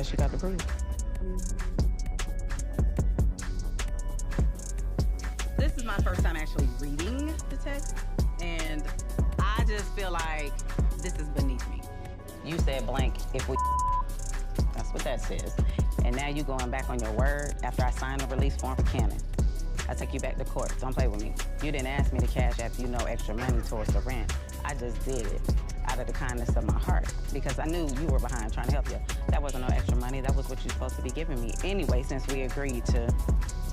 said she got the proof. This is my first time actually reading the text, and I just feel like this is beneath me. You said blank if we. That's what that says. And now you going back on your word after I signed the release form for Cannon. I take you back to court. Don't play with me. You didn't ask me to cash after you know extra money towards the rent. I just did it out of the kindness of my heart because I knew you were behind trying to help you. That wasn't no extra money. That was what you're supposed to be giving me anyway since we agreed to.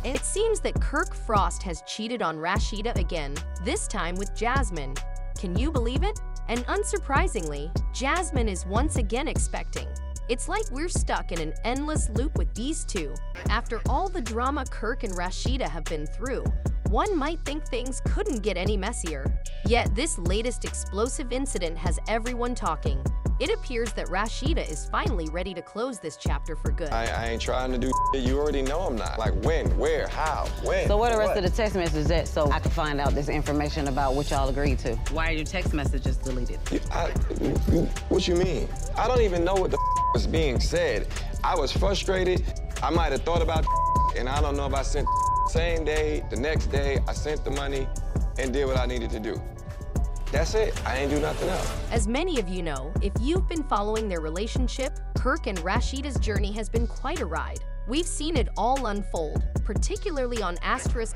It seems that KirkFrost has cheated on Rashida again, this time with Jasmine. Can you believe it? And unsurprisingly, Jasmine is once again expecting. It's like we're stuck in an endless loop with these two. After all the drama Kirk and Rashida have been through, one might think things couldn't get any messier. Yet this latest explosive incident has everyone talking. It appears that Rashida is finally ready to close this chapter for good. I ain't trying to do shit. You already know I'm not. Like when, where, how, when. So where the rest of the text messages at so I can find out this information about what y'all agreed to? Why are your text messages deleted? What you mean? I don't even know what the was being said. I was frustrated. I might have thought about and I don't know if I sent same day, the next day, I sent the money and did what I needed to do. That's it. I ain't do nothing else. As many of you know, if you've been following their relationship, Kirk and Rashida's journey has been quite a ride. We've seen it all unfold, particularly on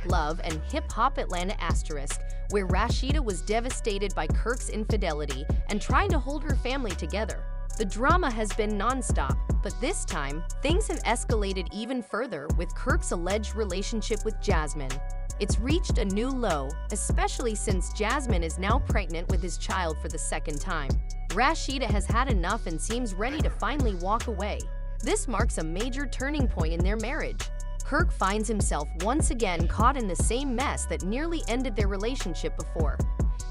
*Love and Hip Hop Atlanta *, where Rashida was devastated by Kirk's infidelity and trying to hold her family together. The drama has been non-stop, but this time, things have escalated even further with Kirk's alleged relationship with Jasmine. It's reached a new low, especially since Jasmine is now pregnant with his child for the second time. Rashida has had enough and seems ready to finally walk away. This marks a major turning point in their marriage. Kirk finds himself once again caught in the same mess that nearly ended their relationship before.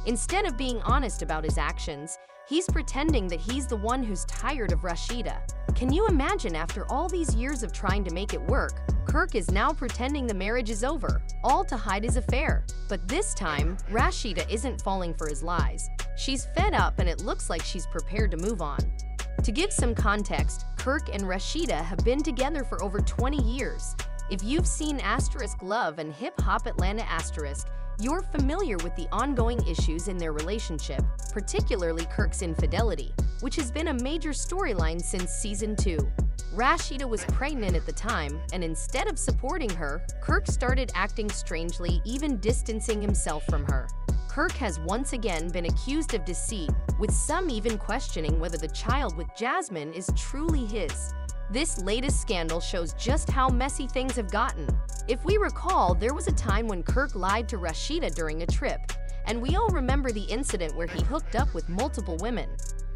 Instead of being honest about his actions, he's pretending that he's the one who's tired of Rashida. Can you imagine after all these years of trying to make it work, Kirk is now pretending the marriage is over, all to hide his affair. But this time, Rashida isn't falling for his lies. She's fed up and it looks like she's prepared to move on. To give some context, Kirk and Rashida have been together for over 20 years. If you've seen *Love and Hip Hop Atlanta *, you're familiar with the ongoing issues in their relationship, particularly Kirk's infidelity, which has been a major storyline since season 2. Rashida was pregnant at the time, and instead of supporting her, Kirk started acting strangely, even distancing himself from her. Kirk has once again been accused of deceit, with some even questioning whether the child with Jasmine is truly his. This latest scandal shows just how messy things have gotten. If we recall, there was a time when Kirk lied to Rashida during a trip, and we all remember the incident where he hooked up with multiple women.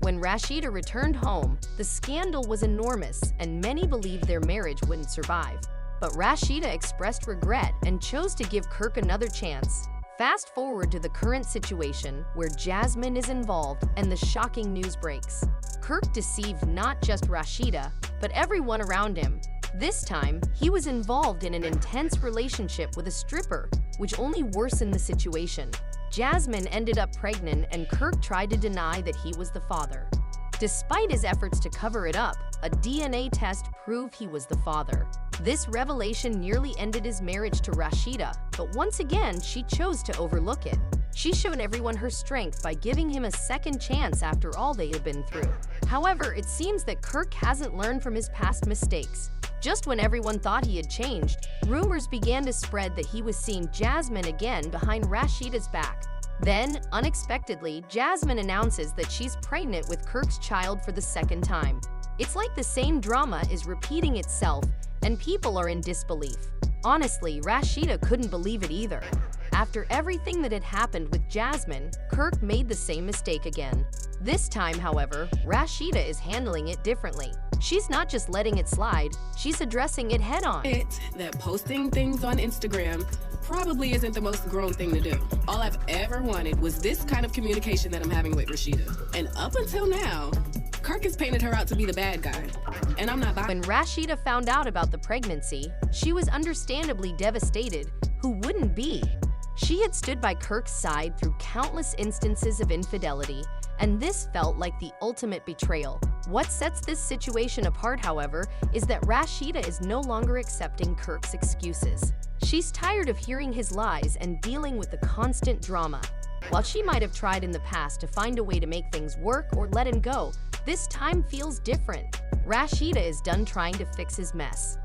When Rashida returned home, the scandal was enormous, and many believed their marriage wouldn't survive. But Rashida expressed regret and chose to give Kirk another chance. Fast forward to the current situation, where Jasmine is involved and the shocking news breaks. Kirk deceived not just Rashida, but everyone around him. This time, he was involved in an intense relationship with a stripper, which only worsened the situation. Jasmine ended up pregnant and Kirk tried to deny that he was the father. Despite his efforts to cover it up, a DNA test proved he was the father. This revelation nearly ended his marriage to Rashida, but once again, she chose to overlook it. She showed everyone her strength by giving him a second chance after all they had been through. However, it seems that Kirk hasn't learned from his past mistakes. Just when everyone thought he had changed, rumors began to spread that he was seeing Jasmine again behind Rashida's back. Then, unexpectedly, Jasmine announces that she's pregnant with Kirk's child for the second time. It's like the same drama is repeating itself, and people are in disbelief. Honestly, Rashida couldn't believe it either. After everything that had happened with Jasmine, Kirk made the same mistake again. This time, however, Rashida is handling it differently. She's not just letting it slide, she's addressing it head-on. That posting things on Instagram probably isn't the most grown thing to do. All I've ever wanted was this kind of communication that I'm having with Rashida. And up until now, Kirk has painted her out to be the bad guy, and I'm not buying. When Rashida found out about the pregnancy, she was understandably devastated. Who wouldn't be? She had stood by Kirk's side through countless instances of infidelity, and this felt like the ultimate betrayal. What sets this situation apart, however, is that Rashida is no longer accepting Kirk's excuses. She's tired of hearing his lies and dealing with the constant drama. While she might have tried in the past to find a way to make things work or let him go, this time feels different. Rashida is done trying to fix his mess.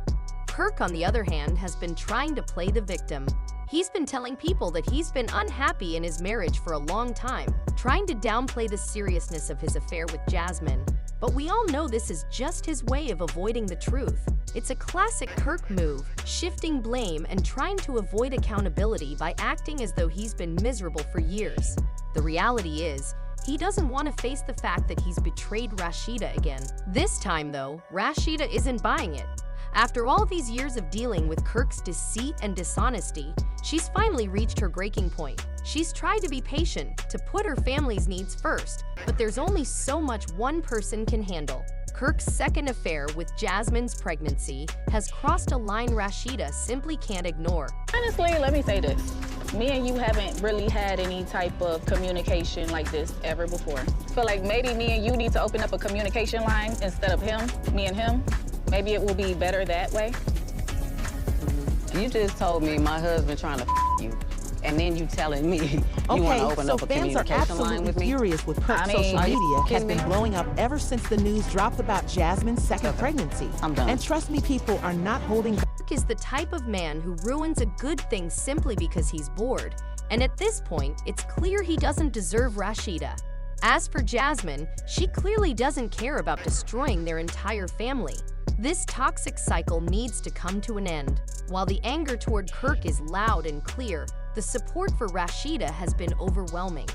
Kirk, on the other hand, has been trying to play the victim. He's been telling people that he's been unhappy in his marriage for a long time, trying to downplay the seriousness of his affair with Jasmine. But we all know this is just his way of avoiding the truth. It's a classic Kirk move, shifting blame and trying to avoid accountability by acting as though he's been miserable for years. The reality is, he doesn't want to face the fact that he's betrayed Rashida again. This time, though, Rashida isn't buying it. After all these years of dealing with Kirk's deceit and dishonesty, she's finally reached her breaking point. She's tried to be patient, to put her family's needs first, but there's only so much one person can handle. Kirk's second affair with Jasmine's pregnancy has crossed a line Rashida simply can't ignore. Honestly, let me say this. Me and you haven't really had any type of communication like this ever before. I feel like maybe me and you need to open up a communication line instead of me and him. Maybe it will be better that way. You just told me my husband trying to you, and then you telling me you want to open up a communication line with me? Furious with Kirk's social media has been blowing up ever since the news dropped about Jasmine's second pregnancy. I'm done. And trust me, people are not holding back. Kirk is the type of man who ruins a good thing simply because he's bored. And at this point, it's clear he doesn't deserve Rashida. As for Jasmine, she clearly doesn't care about destroying their entire family. This toxic cycle needs to come to an end. While the anger toward Kirk is loud and clear, the support for Rashida has been overwhelming.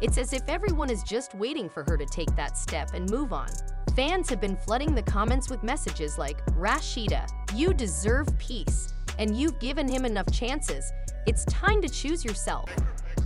It's as if everyone is just waiting for her to take that step and move on. Fans have been flooding the comments with messages like, "Rashida, you deserve peace, and you've given him enough chances. It's time to choose yourself."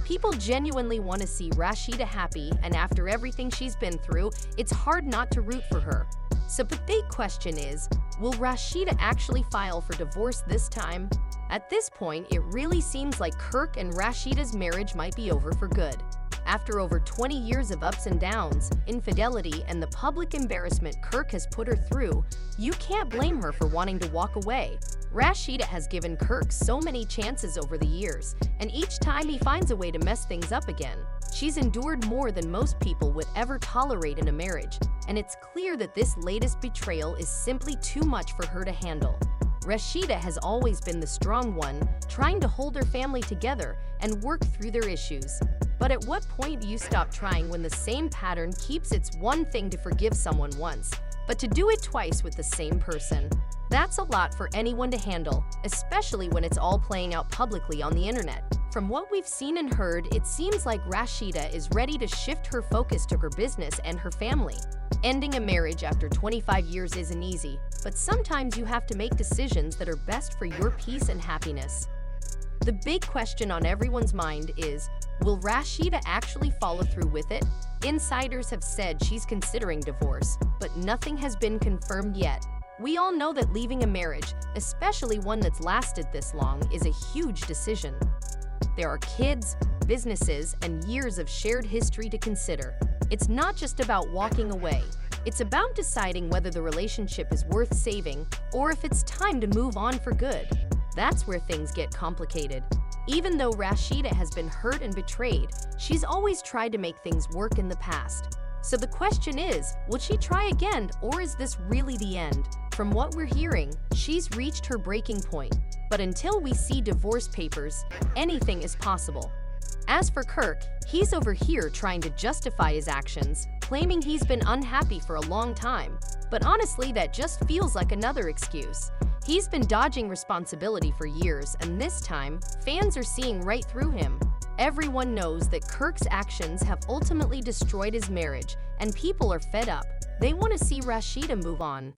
People genuinely want to see Rashida happy, and after everything she's been through, it's hard not to root for her. So the big question is, will Rashida actually file for divorce this time? At this point, it really seems like Kirk and Rashida's marriage might be over for good. After over 20 years of ups and downs, infidelity, and the public embarrassment Kirk has put her through, you can't blame her for wanting to walk away. Rashida has given Kirk so many chances over the years, and each time he finds a way to mess things up again. She's endured more than most people would ever tolerate in a marriage, and it's clear that this latest betrayal is simply too much for her to handle. Rashida has always been the strong one, trying to hold her family together and work through their issues. But at what point do you stop trying when the same pattern keeps its one thing to forgive someone once, but to do it twice with the same person? That's a lot for anyone to handle, especially when it's all playing out publicly on the internet. From what we've seen and heard, it seems like Rashida is ready to shift her focus to her business and her family. Ending a marriage after 25 years isn't easy, but sometimes you have to make decisions that are best for your peace and happiness. The big question on everyone's mind is, will Rashida actually follow through with it? Insiders have said she's considering divorce, but nothing has been confirmed yet. We all know that leaving a marriage, especially one that's lasted this long, is a huge decision. There are kids, businesses, and years of shared history to consider. It's not just about walking away. It's about deciding whether the relationship is worth saving or if it's time to move on for good. That's where things get complicated. Even though Rashida has been hurt and betrayed, she's always tried to make things work in the past. So the question is, will she try again, or is this really the end? From what we're hearing, she's reached her breaking point. But until we see divorce papers, anything is possible. As for Kirk, he's over here trying to justify his actions, claiming he's been unhappy for a long time. But honestly, that just feels like another excuse. He's been dodging responsibility for years, and this time, fans are seeing right through him. Everyone knows that Kirk's actions have ultimately destroyed his marriage, and people are fed up. They want to see Rashida move on.